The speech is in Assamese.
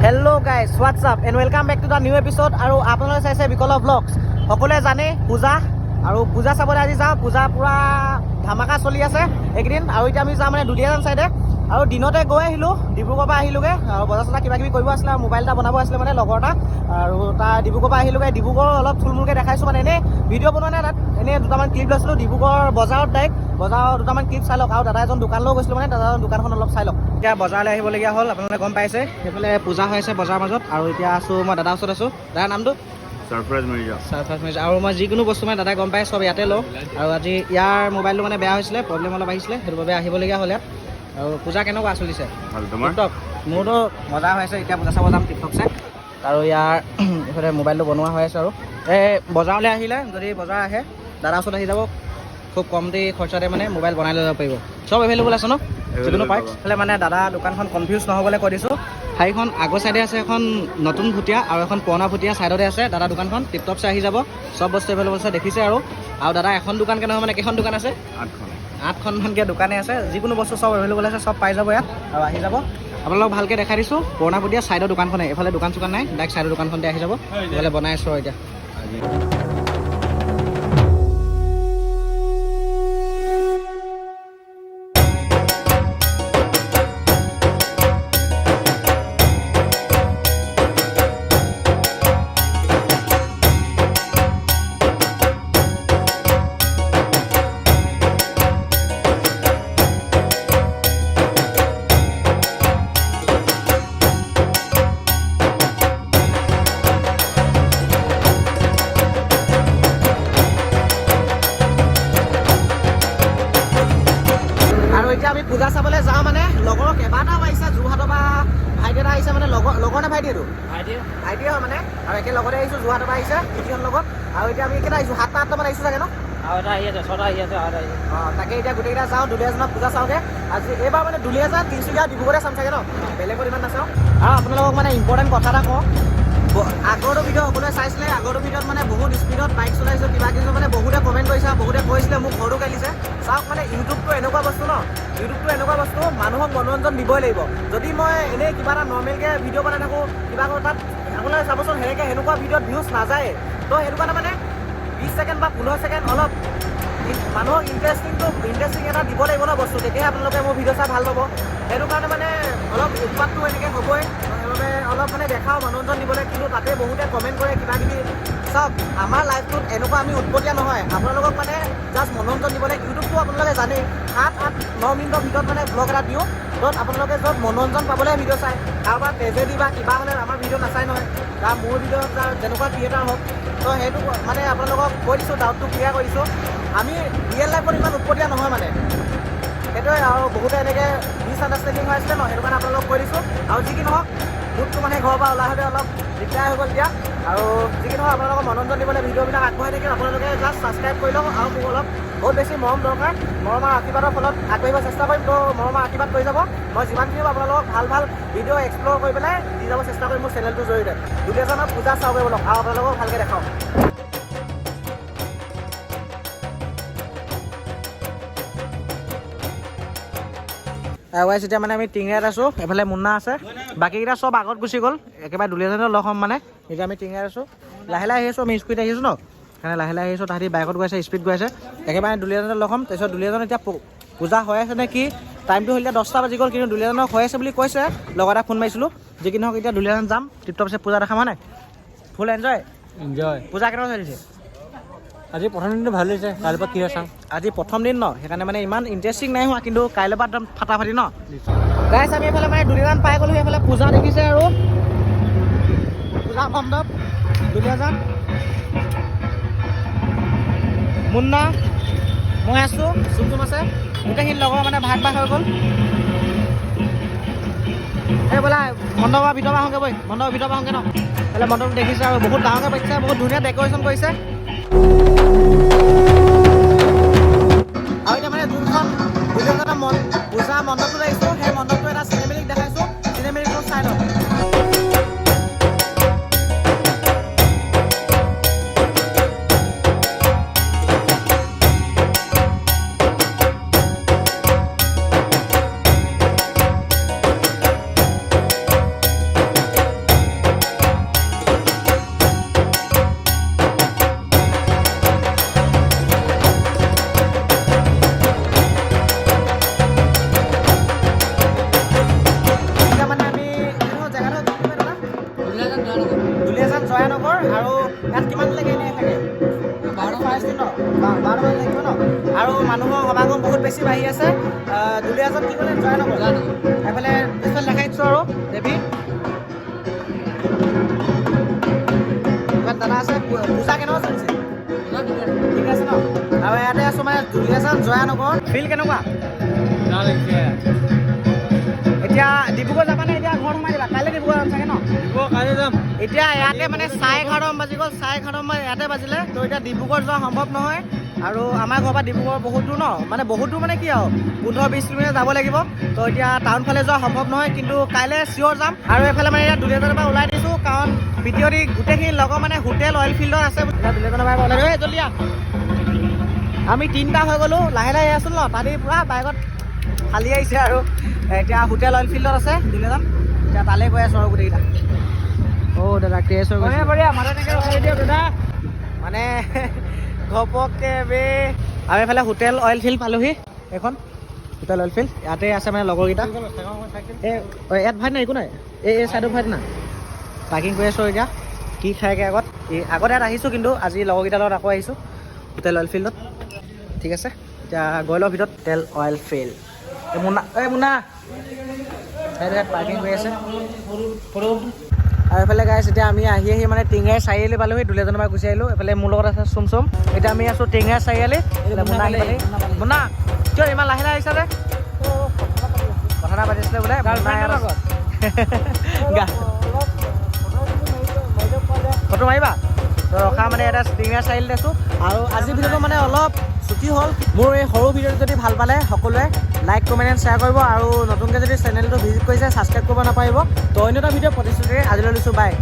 Hello guys, what's up and welcome back to the new episode আৰু আপোনালোকে চাইছে বিকলভ ব্লগছ। সকলোৱে জানে পূজা আৰু পূজা চাবলৈ আজি যাওঁ। পূজা পুৰা ধামাকা চলি আছে এইকেইদিন আৰু এতিয়া আমি যাওঁ মানে দুলীয়াজান চাইডে আৰু দিনতে গৈ আহিলোঁ, ডিব্ৰুগড়ৰ পৰা আহিলোগৈ আৰু বজাৰ চজাৰ কিবা কিবি কৰিব আছিলে, মোবাইল এটা বনাব আছিলে মানে লগৰ এটা আৰু তাৰ ডিব্ৰুগড়ৰ পৰা আহিলোগৈ। ডিব্ৰুগড় অলপ থুলমূলকৈ দেখাইছোঁ মানে এনেই ভিডিঅ' বনোৱা নাই, তাত এনেই দুটামান ক্লিপ লৈছিলোঁ ডিব্ৰুগড় বজাৰত ডাইৰেক্ট বজাৰৰ দুটামান ক্লিপ চাই লওক আৰু দাদা এজন দোকানলৈও গৈছিলোঁ মানে দাদাজন দোকানখন অলপ চাই লওক। এতিয়া বজাৰলৈ আহিবলগীয়া হ'ল, আপোনালোকে গম পাইছে সেইফালে পূজা হৈ আছে বজাৰৰ মাজত আৰু এতিয়া আছোঁ মই দাদাৰ ওচৰত আছোঁ। দাদাৰ নামটো ছাৰপ্ৰাইজ মিৰ্জা আৰু মই যিকোনো বস্তু মানে দাদাই গম পাই চব ইয়াতে লওঁ আৰু আজি ইয়াৰ মোবাইলটো মানে বেয়া হৈছিলে, প্ৰব্লেম অলপ আহিছিলে, সেইটো বাবে আহিবলগীয়া হ'ল ইয়াত। আৰু পূজা কেনেকুৱা চলিছে? ভাল। তোমাৰ? টিকটক মোৰতো মজা হৈ আছে, এতিয়া পূজা চাব যাম টিকটক চাই আৰু ইয়াৰ এইফালে মোবাইলটো বনোৱা হৈ আছে আৰু এই বজাৰলৈ আহিলে যদি বজাৰ আহে দাদাৰ ওচৰত আহি যাব, খুব কমটি খৰচাতে মানে মোবাইল বনাই লৈ যাব পাৰিব, চব এভেইলেবল আছে ন যিকোনো পাৰ্টছ। খালি মানে দাদা দোকানখন কনফিউজ নহ'বলৈ কৈ দিছোঁ। শাৰীখন আগৰ চাইডে আছে এখন নতুন ভুটীয়া আৰু এখন পুৰণা ভুটীয়া চাইডতে আছে দাদা দোকানখন, টিপটপ চাই আহি যাব, চব বস্তু এভেইলেবল আছে দেখিছে আৰু দাদা এখন দোকানকৈ নহয় মানে কেইখন দোকান আছে, 8খনমানকৈ দোকানে আছে, যিকোনো বস্তু চব এভেইলেবল আছে, চব পাই যাব ইয়াত আৰু আহি যাব। আপোনালোকক ভালকৈ দেখাই দিছোঁ পুৰণা ভুটীয়া চাইডৰ দোকানখনে, এইফালে দোকান চোকান নাই, ডাইৰেক্ট চাইডৰ দোকানখনতে আহি যাব। এইফালে বনাই আছোঁ আৰু এতিয়া আমি পূজা চাবলৈ যাওঁ মানে লগৰ কেইবাটাও আহিছে, যোৰহাটৰ পৰা ভাইটি এটা আহিছে মানে লগৰ নে ভাইটি, এইটো ভাইটিয়ে হয় মানে আৰু একে লগতে আহিছোঁ, যোৰহাটৰ পৰা আহিছে পিটিখন লগত আৰু এতিয়া আমি কেইটা আহিছোঁ 7-8টামান আহিছোঁ চাগে ন? আৰু এটা আহি আছে, 6টা আহি আছে আৰু এটা অঁ তাকে এতিয়া গোটেইকেইটা যাওঁ দুলীয়াজানত পূজা চাওঁগৈ। আজি এইবাৰ মানে দুলীয়াজান, তিনিচুকীয়া, ডিব্ৰুগড়তে চাম চাগে ন, বেলেগত ইমান নাচাওঁ। আৰু আপোনালোকক মানে ইম্পৰ্টেণ্ট কথা এটা কওঁ, আগৰটো ভিডিঅ' সকলোৱে চাইছিলে, আগৰটো ভিডিঅ'ত মানে বহুত স্পীডত বাইক চলাইছোঁ কিবা কিবি মানে বহুতে কমেণ্ট কৰিছে, বহুতে কৈছিলে মোক ঘৰটো কালিছে। চাওক মানে ইউটিউবটো এনেকুৱা বস্তু ন, ইউটিউবটো এনেকুৱা বস্তু মানুহক মনোৰঞ্জন দিবই লাগিব। যদি মই এনেই কিবা এটা নৰ্মেলকৈ ভিডিঅ' বনাই থাকোঁ কিবা কৰোঁ, তাত আপোনালোকে চাবচোন সেনেকুৱা ভিডিঅ'ত ভিউজ নাযায়। তো সেইটো কাৰণে মানে 20 ছেকেণ্ড বা 15 ছেকেণ্ড অলপ মানুহক ইণ্টাৰেষ্টিং এটা দিব লাগিব ন বস্তু, তেতিয়াহে আপোনালোকে মোৰ ভিডিঅ' চাই ভাল পাব। সেইটো কাৰণে মানে অলপ উৎপাতটো এনেকৈ হ'বই, সেইবাবে অলপ মানে দেখাওঁ মনোৰঞ্জন দিবলৈ, কিন্তু তাতে বহুতে কমেণ্ট কৰে কিবা কিবি। চাওক আমাৰ লাইফটোত এনেকুৱা আমি উৎপতীয়া নহয়, আপোনালোকক মানে জাষ্ট মনোৰঞ্জন দিবলৈ। ইউটিউবটো আপোনালোকে জানেই 7-8-9 মিনিটৰ ভিতৰত মানে ব্লগ এটা দিওঁ, য'ত আপোনালোকে য'ত মনোৰঞ্জন পাবলৈ ভিডিঅ' চায়। কাৰোবাৰ ট্ৰেজেডি বা কিবা হ'লে আমাৰ ভিডিঅ' নাচায় নহয়, বা মোৰ ভিডিঅ' যেনেকুৱা ক্ৰিয়েটাৰ হওক। তো সেইটো মানে আপোনালোকক কৈ দিছোঁ, ডাউটটো ক্লিয়াৰ কৰিছোঁ। আমি ৰিয়েল লাইফত ইমান উৎপতীয়া নহয় মানে, সেইটোৱে। আৰু বহুতে এনেকৈ মিছআণ্ডাৰষ্টেণ্ডিং হৈ আছিলে ন, সেইটো কাৰণে আপোনালোকক কৈ দিছোঁ। আৰু যি কি নহওক মোৰতো মানে ঘৰৰ পৰা ওলাই হ'লে অলপ দিগদাৰ হৈ গ'ল এতিয়া। আৰু যি কি নহওক আপোনালোকক মনোৰঞ্জন দিবলৈ ভিডিঅ'বিলাক আগবঢ়াই থাকিম, আপোনালোকে জাষ্ট ছাবস্ক্ৰাইব কৰি লওক। আৰু মোক অলপ বহুত বেছি মৰম দৰকাৰ, মৰমৰ আশীৰ্বাদৰ ফলত আগবাঢ়িব চেষ্টা কৰিম। তো মৰমৰ আশীৰ্বাদ কৰি যাব, মই যিমানখিনি আপোনালোকক ভাল ভিডিঅ' এক্সপ্ল'ৰ কৰি পেলাই দি যাব চেষ্টা কৰিম মোৰ চেনেলটোৰ জৰিয়তে। দুলীয়াজানত পূজা চাওঁগৈ বলক আৰু আপোনালোকক ভালকৈ দেখাওঁ। এতিয়া মানে আমি টিংৰাত আছোঁ, এইফালে মুন্না আছে, বাকীকেইটা চব আগত গুচি গ'ল, একেবাৰে দুলীয়াজানত লগ হ'ম মানে। এতিয়া আমি টিংৰাত আছোঁ, লাহে লাহে আহিছোঁ, আমি স্পীড আহিছোঁ ন, সেইকাৰণে লাহে লাহে আহিছোঁ। তাহাঁতি বাইকত গৈ আছে, স্পীড গৈ আছে, একেবাৰে দুলীয়াজানত লগ হ'ম। তাৰপিছত দুলীয়াজানত এতিয়া পূজা হৈ আছে নে কি, টাইমটো হ'ল এতিয়া 10টা বাজি গ'ল, কিন্তু দুলীয়াজানত হৈ আছে বুলি কৈছে, লগৰ এটা ফোন মাৰিছিলোঁ। যি কি নহওক এতিয়া দুলীয়াজান যাম, টিপটপছে পূজা দেখা মানে ফুল এনজয়। পূজা কেনেকুৱা চলিছে? আজি প্ৰথম দিনটো ভাল হৈছে, কাইলৈৰ পৰা কি হয় চাওঁ। আজি প্ৰথম দিন ন, সেইকাৰণে মানে ইমান ইণ্টাৰেষ্টিং নাই হোৱা, কিন্তু কাইলৈৰ পৰা একদম ফাটাফাটি ন। গাইছ আমি এইফালে মানে দুলীয়াজান পাই গ'লোঁ, সেইফালে পূজা দেখিছে আৰু পূজা মণ্ডপ দুলীয়াজান। মুন্না মই আছোঁ, চুম আছে, গোটেইখিনি লগৰ মানে ভাগ হৈ গ'ল। এই বোলা মণ্ডপৰ ভিতৰৰ পৰা আহোঁগৈ বৈ, মণ্ডপৰ ভিতৰৰ পৰা আহোঁগৈ ন। এইফালে মণ্ডপটো দেখিছে আৰু বহুত ডাঙৰকৈ পাতিছে, বহুত ধুনীয়া ডেক'ৰেশ্যন কৰিছে। আৰু এতিয়া মানে যোনখন দুলীয়াজানৰ পূজা মণ্ডপটো আহিছোঁ, সেই মণ্ডপটো এটা চিনেমেটিক দেখাইছোঁ, চিনেমেটিকটো চাই লওক। জয়ানগৰ আৰু ইয়াত কিমানলৈকে এনেই থাকে 12 মান লাগিব ন আৰু মানুহৰ সমাগম বহুত বেছি বাঢ়ি আছে দুলীয়াজান কি ক'লে জয়ানগৰ এইফালে দেখাই দিছোঁ আৰু দেৱী ইমান দাদা আছে পূজা কেনেকুৱা চলিছে ঠিক আছে ন আৰু ইয়াতে আছোঁ মানে দুলীয়াজান জয়ানগৰ ফিল্ড কেনেকুৱা এতিয়া ডিব্ৰুগড় যাবা নে এতিয়া ঘৰত সোমাই দিবা কাইলৈ ডিব্ৰুগড় যাম চাগে ন কাইলৈ যাম এতিয়া ইয়াতে মানে 11:30 বাজি গ'ল 11:30 ইয়াতে বাজিলে তো এতিয়া ডিব্ৰুগড় যোৱা সম্ভৱ নহয় আৰু আমাৰ ঘৰৰ পৰা ডিব্ৰুগড় বহুত দূৰ ন মানে বহুত দূৰ মানে কি আৰু 15-20 কিলোমিটাৰ যাব লাগিব তো এতিয়া টাউন ফালে যোৱা সম্ভৱ নহয় কিন্তু কাইলৈ চিয়'ৰ যাম আৰু এইফালে মানে এতিয়া দুলীয়াজানৰ পৰা ওলাই দিছোঁ কাৰণ ভিডিঅ' দি গোটেইখিনি লগৰ মানে হোটেল অইল ফিল্ডত আছে এতিয়া দুলীয়াজানৰ পৰা ওলাই দিওঁ জলদি আমি 3টা হৈ গ'লোঁ লাহে লাহে আছোঁ ন তাতে পূৰা বাইকত খালী আহিছে আৰু এতিয়া হোটেল অইল ফিল্ডত আছে দুলীয়াজান এতিয়া তালৈ গৈ আছোঁ আৰু গোটেইকেইটা দাদা ক্ৰেছ হৈ গৈছে দাদা মানে ঘপককৈ বে আৰু এইফালে হোটেল অইল ফিল্ড পালোহি এইখন হোটেল অইল ফিল্ড ইয়াতে আছে মানে লগৰকেইটা ইয়াত ভাই নাই একো নাই এই ছাইডত ভাই না পাৰ্কিং কৰি আছোঁ এতিয়া কি খায়গৈ আগত ইয়াত আহিছোঁ কিন্তু আজি লগৰকেইটাৰ লগত আকৌ আহিছোঁ হোটেল অইল ফিল্ডত ঠিক আছে এতিয়া গৈ লওঁ ভিতৰত হোটেল অইল ফিল্ড মুনা পাৰ্কিং কৰি আছে আৰু এইফালে গাইছ এতিয়া আমি আহি মানে টিঙাৰ চাৰিআলি পালোহি দুলীয়াজানৰ পৰা গুচি আহিলোঁ এইফালে মোৰ লগত আছে চুম এতিয়া আমি আছোঁ টিঙাৰ চাৰিআলি মুনা কিয় ইমান লাহে লাহে আহিছা যে কথা এটা পাতিছিলে বোলে ফটো মাৰিবা তো ৰখা মানে এটা টিঙাৰ চাৰিআলিত আছোঁ আৰু আজিৰ ভিডিঅ'টো মানে অলপ ছুটি হ'ল মোৰ এই সৰু ভিডিঅ'টো যদি ভাল পালে সকলোৱে লাইক কমেণ্ট এণ্ড শ্বেয়াৰ কৰিব আৰু নতুনকৈ যদি চেনেলটো ভিজিট কৰিছে ছাবস্ক্ৰাইব কৰিব নাপাৰিব তো অন্য এটা ভিডিঅ' প্ৰতিশ্ৰুতিৰে আজিলৈ লৈছোঁ বাই